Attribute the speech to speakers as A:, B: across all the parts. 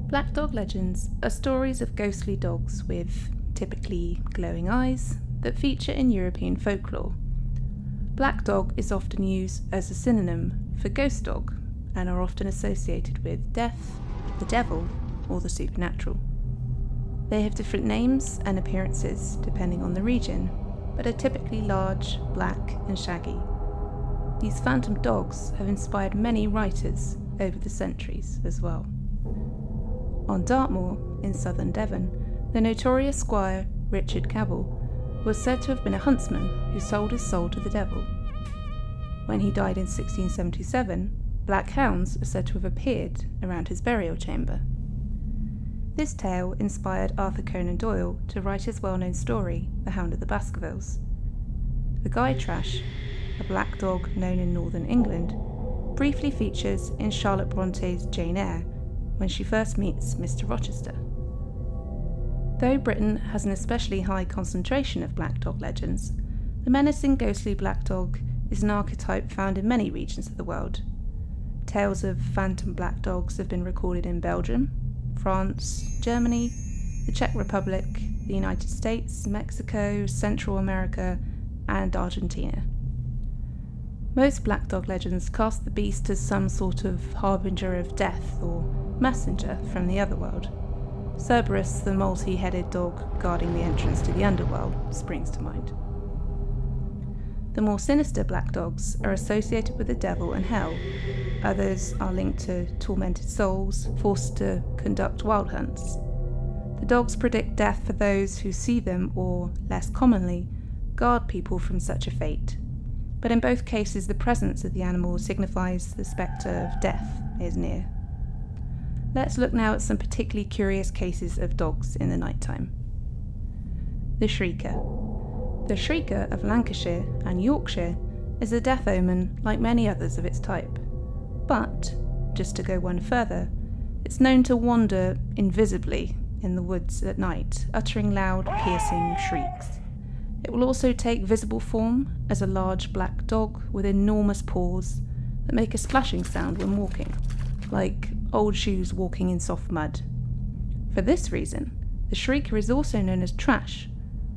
A: Black dog legends are stories of ghostly dogs with, typically, glowing eyes that feature in European folklore. Black dog is often used as a synonym for ghost dog and are often associated with death, the devil, or the supernatural. They have different names and appearances depending on the region, but are typically large, black, and shaggy. These phantom dogs have inspired many writers over the centuries as well. On Dartmoor, in southern Devon, the notorious squire Richard Kobold was said to have been a huntsman who sold his soul to the devil. When he died in 1677, black hounds are said to have appeared around his burial chamber. This tale inspired Arthur Conan Doyle to write his well-known story, The Hound of the Baskervilles. The Guy Trash, a black dog known in northern England, briefly features in Charlotte Bronte's Jane Eyre when she first meets Mr. Rochester. Though Britain has an especially high concentration of black dog legends, the menacing ghostly black dog is an archetype found in many regions of the world. Tales of phantom black dogs have been recorded in Belgium, France, Germany, the Czech Republic, the United States, Mexico, Central America, and Argentina. Most black dog legends cast the beast as some sort of harbinger of death or messenger from the otherworld. Cerberus, the multi-headed dog guarding the entrance to the underworld, springs to mind. The more sinister black dogs are associated with the devil and hell. Others are linked to tormented souls, forced to conduct wild hunts. The dogs predict death for those who see them or, less commonly, guard people from such a fate. But in both cases the presence of the animal signifies the spectre of death is near. Let's look now at some particularly curious cases of dogs in the nighttime. The Shrieker. The Shrieker of Lancashire and Yorkshire is a death omen like many others of its type. But, just to go one further, it's known to wander invisibly in the woods at night, uttering loud, piercing shrieks. It will also take visible form as a large black dog with enormous paws that make a splashing sound when walking, like old shoes walking in soft mud. For this reason, the Shrieker is also known as trash,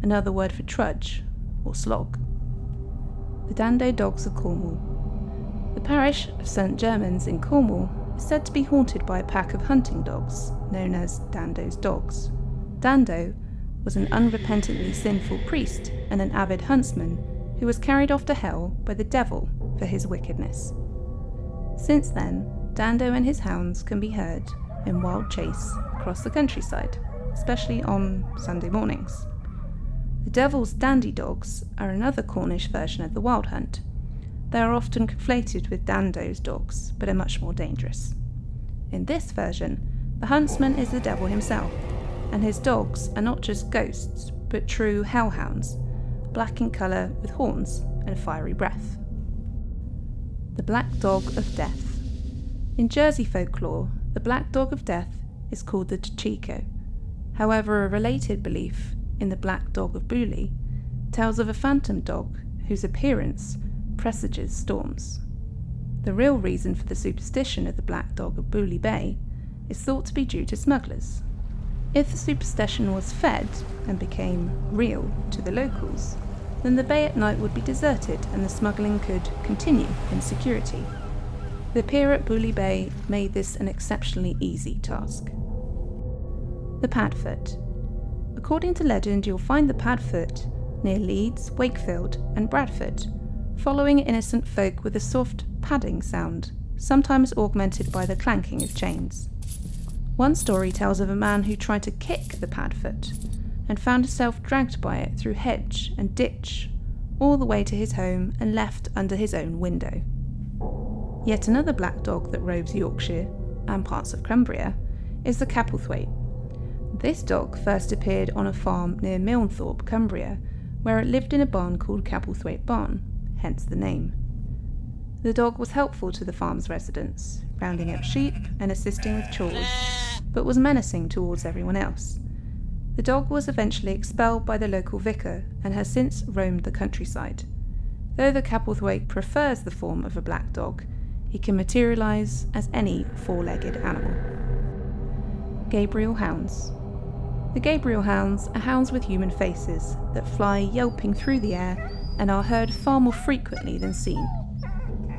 A: another word for trudge or slog. The Dando Dogs of Cornwall. The parish of St. Germans in Cornwall is said to be haunted by a pack of hunting dogs, known as Dando's dogs. Dando was an unrepentantly sinful priest and an avid huntsman who was carried off to hell by the devil for his wickedness. Since then, Dando and his hounds can be heard in wild chase across the countryside, especially on Sunday mornings. The devil's dandy dogs are another Cornish version of the wild hunt. They are often conflated with Dando's dogs, but are much more dangerous. In this version, the huntsman is the devil himself, and his dogs are not just ghosts, but true hellhounds, black in colour with horns and fiery breath. The Black Dog of Death. In Jersey folklore, the Black Dog of Death is called the Chico. However, a related belief in the Black Dog of Beaulieu tells of a phantom dog whose appearance presages storms. The real reason for the superstition of the Black Dog of Beaulieu Bay is thought to be due to smugglers. If the superstition was fed and became real to the locals, then the bay at night would be deserted and the smuggling could continue in security. The pier at Beaulieu Bay made this an exceptionally easy task. The Padfoot. According to legend, you'll find the Padfoot near Leeds, Wakefield and Bradford, following innocent folk with a soft padding sound, sometimes augmented by the clanking of chains. One story tells of a man who tried to kick the Padfoot and found himself dragged by it through hedge and ditch, all the way to his home and left under his own window. Yet another black dog that roves Yorkshire and parts of Cumbria is the Capelthwaite. This dog first appeared on a farm near Milnthorpe, Cumbria, where it lived in a barn called Capelthwaite Barn, hence the name. The dog was helpful to the farm's residents, rounding up sheep and assisting with chores, but was menacing towards everyone else. The dog was eventually expelled by the local vicar and has since roamed the countryside. Though the Capelthwaite prefers the form of a black dog, he can materialise as any four-legged animal. Gabriel hounds. The Gabriel hounds are hounds with human faces that fly yelping through the air and are heard far more frequently than seen.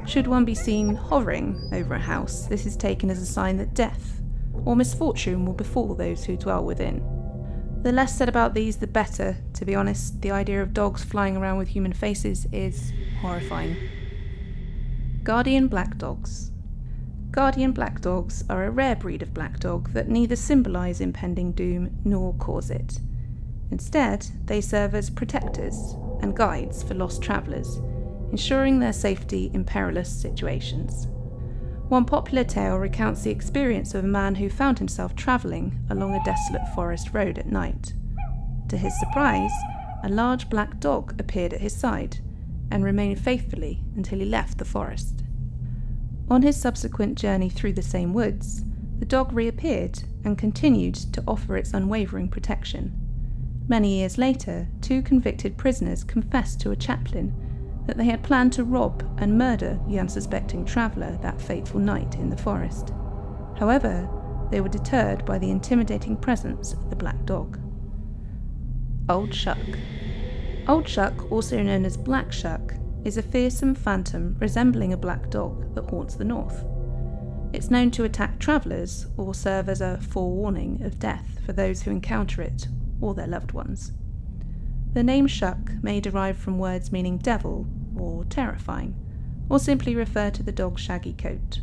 A: Should one be seen hovering over a house, this is taken as a sign that death or misfortune will befall those who dwell within. The less said about these, the better. To be honest, the idea of dogs flying around with human faces is horrifying. Guardian black dogs. Guardian black dogs are a rare breed of black dog that neither symbolise impending doom nor cause it. Instead, they serve as protectors and guides for lost travellers, ensuring their safety in perilous situations. One popular tale recounts the experience of a man who found himself travelling along a desolate forest road at night. To his surprise, a large black dog appeared at his side and remained faithfully until he left the forest. On his subsequent journey through the same woods, the dog reappeared and continued to offer its unwavering protection. Many years later, 2 convicted prisoners confessed to a chaplain that they had planned to rob and murder the unsuspecting traveller that fateful night in the forest. However, they were deterred by the intimidating presence of the black dog. Old Shuck. Old Shuck, also known as Black Shuck, is a fearsome phantom resembling a black dog that haunts the north. It's known to attack travellers or serve as a forewarning of death for those who encounter it or their loved ones. The name Shuck may derive from words meaning devil or terrifying, or simply refer to the dog's shaggy coat.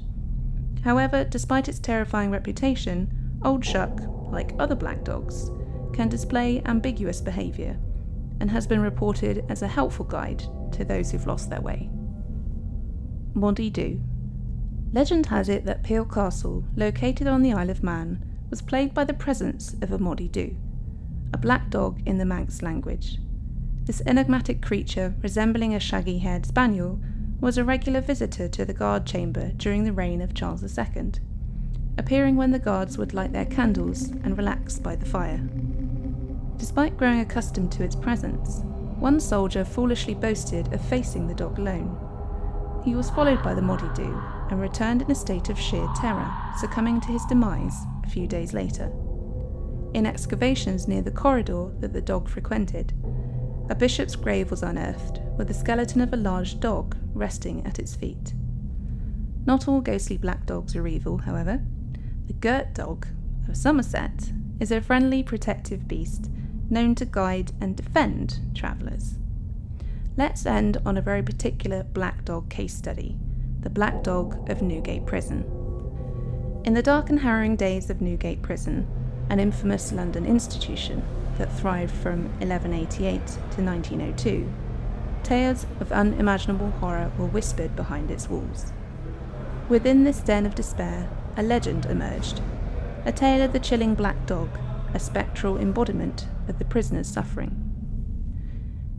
A: However, despite its terrifying reputation, Old Shuck, like other black dogs, can display ambiguous behaviour and has been reported as a helpful guide to those who've lost their way. Moddy Doo. Legend has it that Peel Castle, located on the Isle of Man, was plagued by the presence of a Moddy Doo, a black dog in the Manx language. This enigmatic creature, resembling a shaggy-haired spaniel, was a regular visitor to the guard chamber during the reign of Charles II, appearing when the guards would light their candles and relax by the fire. Despite growing accustomed to its presence, one soldier foolishly boasted of facing the dog alone. He was followed by the Moddy Doo and returned in a state of sheer terror, succumbing to his demise a few days later. In excavations near the corridor that the dog frequented, a bishop's grave was unearthed with the skeleton of a large dog resting at its feet. Not all ghostly black dogs are evil, however. The Girt dog of Somerset is a friendly, protective beast known to guide and defend travellers. Let's end on a very particular black dog case study, the Black Dog of Newgate Prison. In the dark and harrowing days of Newgate Prison, an infamous London institution that thrived from 1188 to 1902, tales of unimaginable horror were whispered behind its walls. Within this den of despair, a legend emerged, a tale of the chilling black dog, a spectral embodiment of the prisoner's suffering.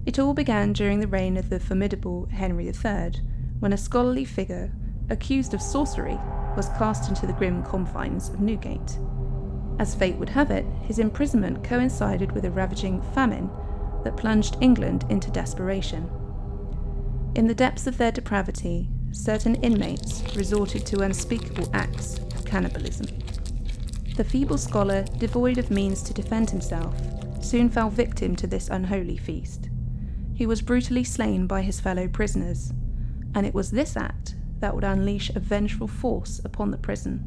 A: It all began during the reign of the formidable Henry III, when a scholarly figure, accused of sorcery, was cast into the grim confines of Newgate. As fate would have it, his imprisonment coincided with a ravaging famine that plunged England into desperation. In the depths of their depravity, certain inmates resorted to unspeakable acts of cannibalism. The feeble scholar, devoid of means to defend himself, soon fell victim to this unholy feast. He was brutally slain by his fellow prisoners, and it was this act that would unleash a vengeful force upon the prison.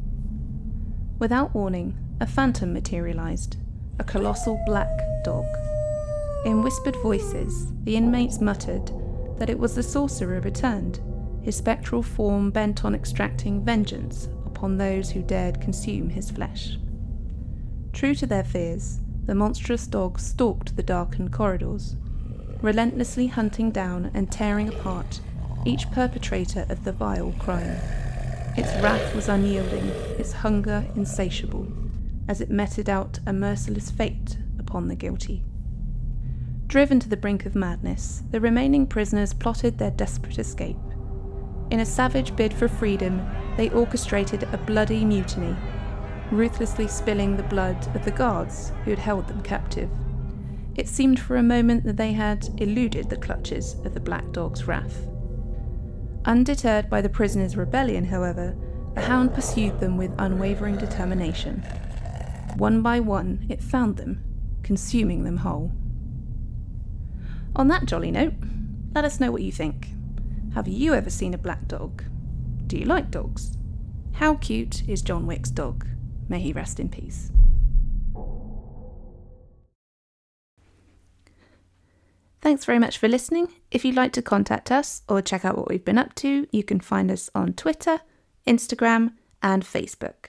A: Without warning, a phantom materialised, a colossal black dog. In whispered voices, the inmates muttered that it was the sorcerer returned, his spectral form bent on extracting vengeance upon those who dared consume his flesh. True to their fears, the monstrous dog stalked the darkened corridors, relentlessly hunting down and tearing apart each perpetrator of the vile crime. Its wrath was unyielding, its hunger insatiable, as it meted out a merciless fate upon the guilty. Driven to the brink of madness, the remaining prisoners plotted their desperate escape. In a savage bid for freedom, they orchestrated a bloody mutiny, ruthlessly spilling the blood of the guards who had held them captive. It seemed for a moment that they had eluded the clutches of the black dog's wrath. Undeterred by the prisoners' rebellion, however, the hound pursued them with unwavering determination. one by one it found them, consuming them whole. On that jolly note, let us know what you think. Have you ever seen a black dog? Do you like dogs? How cute is John Wick's dog? May he rest in peace. Thanks very much for listening. If you'd like to contact us or check out what we've been up to, you can find us on Twitter, Instagram, and Facebook.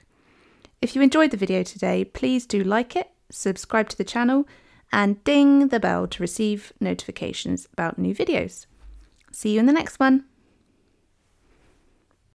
A: If you enjoyed the video today, please do like it, subscribe to the channel, and ding the bell to receive notifications about new videos. See you in the next one.